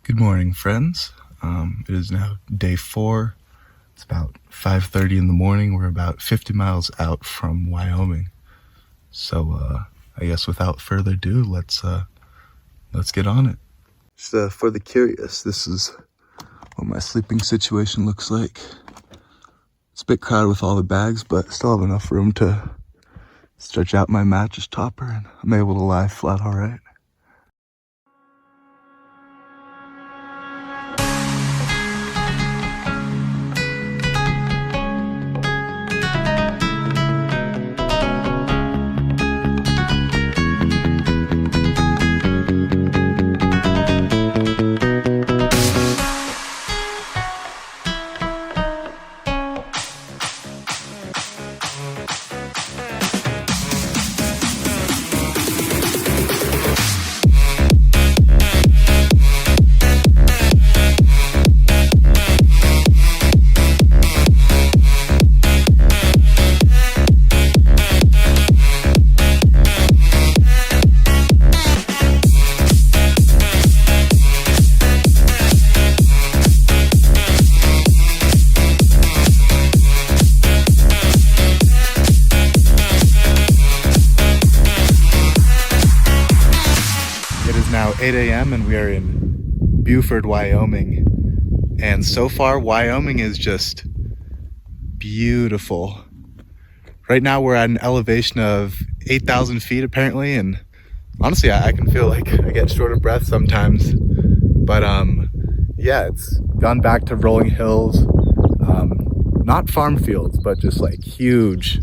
Good morning, friends. It is now day 4. It's about 5:30 in the morning. We're about 50 miles out from Wyoming. So I guess without further ado, let's get on it. Just, for the curious, this is what my sleeping situation looks like. It's a bit crowded with all the bags, but still have enough room to stretch out my mattress topper, and I'm able to lie flat all right. Now 8 a.m. and we are in Buford, Wyoming. And so far, Wyoming is just beautiful. Right now we're at an elevation of 8,000 feet apparently, and honestly I can feel like I get short of breath sometimes. But yeah, it's gone back to rolling hills, not farm fields, but just like huge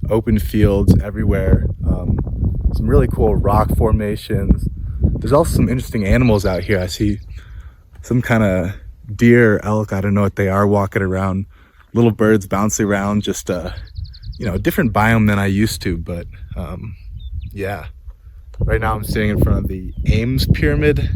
open fields everywhere. Some really cool rock formations. There's also some interesting animals out here. I see some kind of deer, elk, I don't know what they are, walking around. Little birds bouncing around, just a different biome than I used to, but yeah. Right now I'm sitting in front of the Ames Pyramid.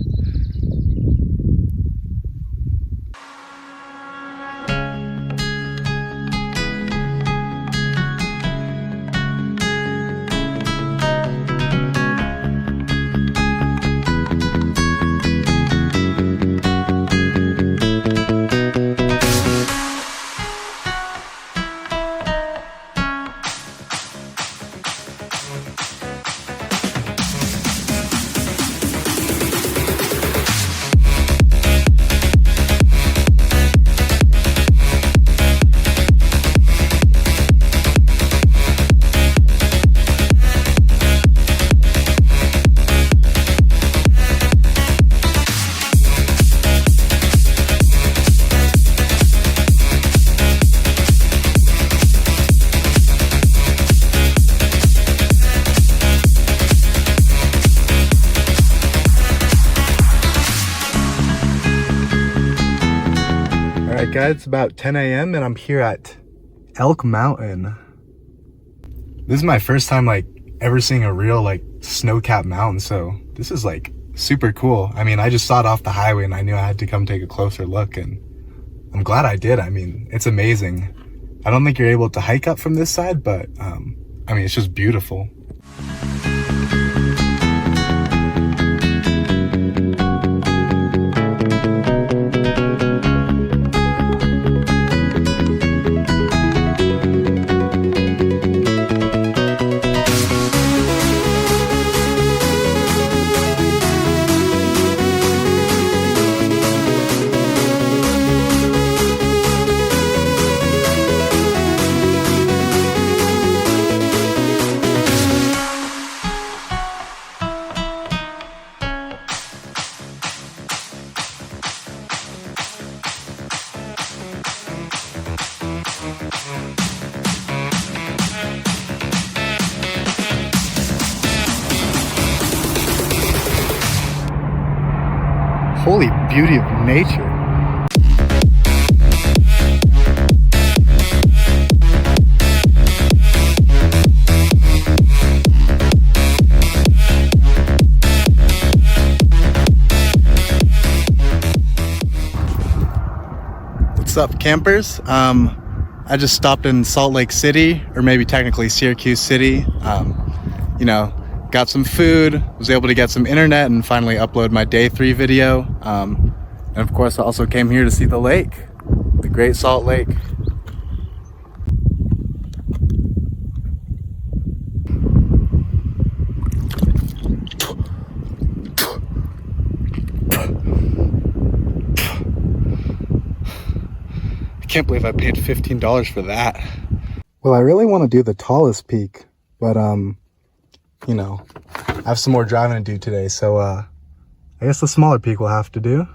Alright guys, it's about 10 a.m. and I'm here at Elk Mountain. This is my first time ever seeing a real snow-capped mountain, so this is super cool. I mean, I just saw it off the highway and I knew I had to come take a closer look, and I'm glad I did. I mean, it's amazing. I don't think you're able to hike up from this side, but I mean, it's just beautiful. Holy beauty of nature. What's up, campers? I just stopped in Salt Lake City, or maybe technically Syracuse City. Got some food, was able to get some internet and finally upload my day 3 video. And of course, I also came here to see the lake, the Great Salt Lake. I can't believe I paid $15 for that. Well, I really want to do the tallest peak, but you know, I have some more driving to do today, so I guess the smaller peak will have to do.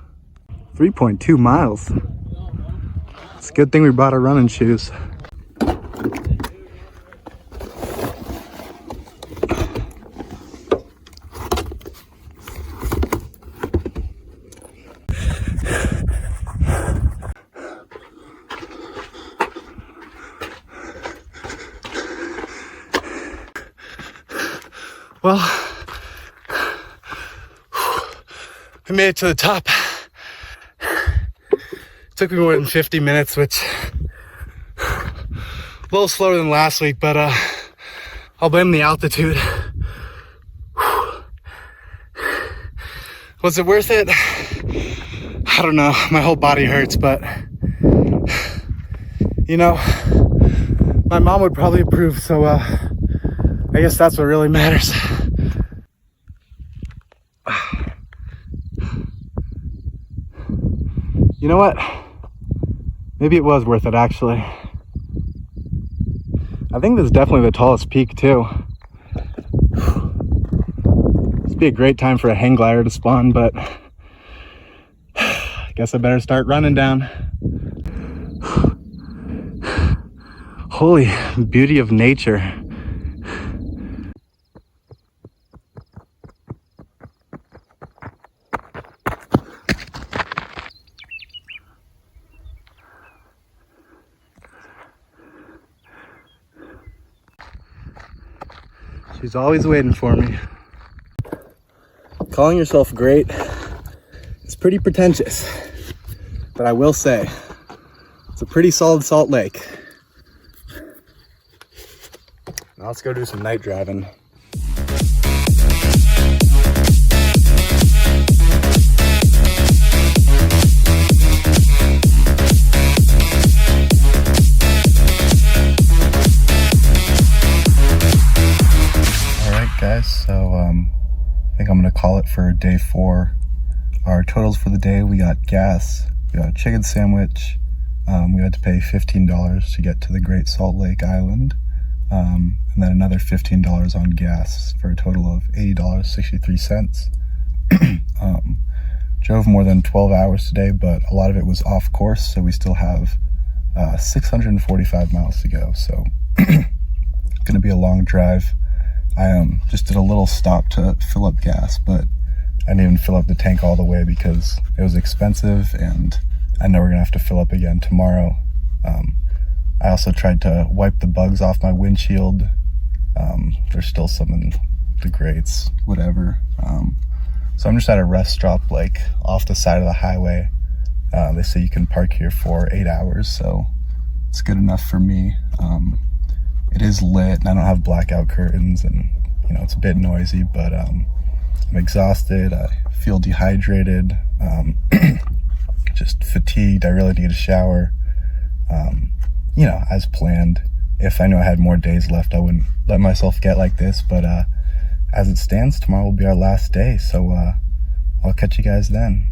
3.2 miles. It's a good thing we brought our running shoes. Well, I made it to the top. Took me more than 50 minutes, which a little slower than last week, but I'll blame the altitude. Was it worth it? I don't know. My whole body hurts, but you know, my mom would probably approve, so I guess that's what really matters. You know what? Maybe it was worth it, actually. I think this is definitely the tallest peak, too. This would be a great time for a hang glider to spawn, but I guess I better start running down. Holy beauty of nature. She's always waiting for me. Calling yourself great is pretty pretentious, but I will say it's a pretty solid salt lake. Now let's go do some night driving. Guys, so I think I'm gonna call it for day 4. Our totals for the day: we got gas, we got a chicken sandwich, we had to pay $15 to get to the Great Salt Lake Island, and then another $15 on gas for a total of $80.63. Drove more than 12 hours today, but a lot of it was off course, so we still have 645 miles to go, so gonna be a long drive. I just did a little stop to fill up gas, but I didn't even fill up the tank all the way because it was expensive, and I know we're gonna have to fill up again tomorrow. I also tried to wipe the bugs off my windshield. There's still some in the grates, whatever. So I'm just at a rest stop, like off the side of the highway. They say you can park here for 8 hours, so it's good enough for me. It is lit and I don't have blackout curtains, and you know, it's a bit noisy, but I'm exhausted. I feel dehydrated, just fatigued. I really need a shower. You know, as planned. If I knew I had more days left, I wouldn't let myself get like this, but as it stands, tomorrow will be our last day, so I'll catch you guys then.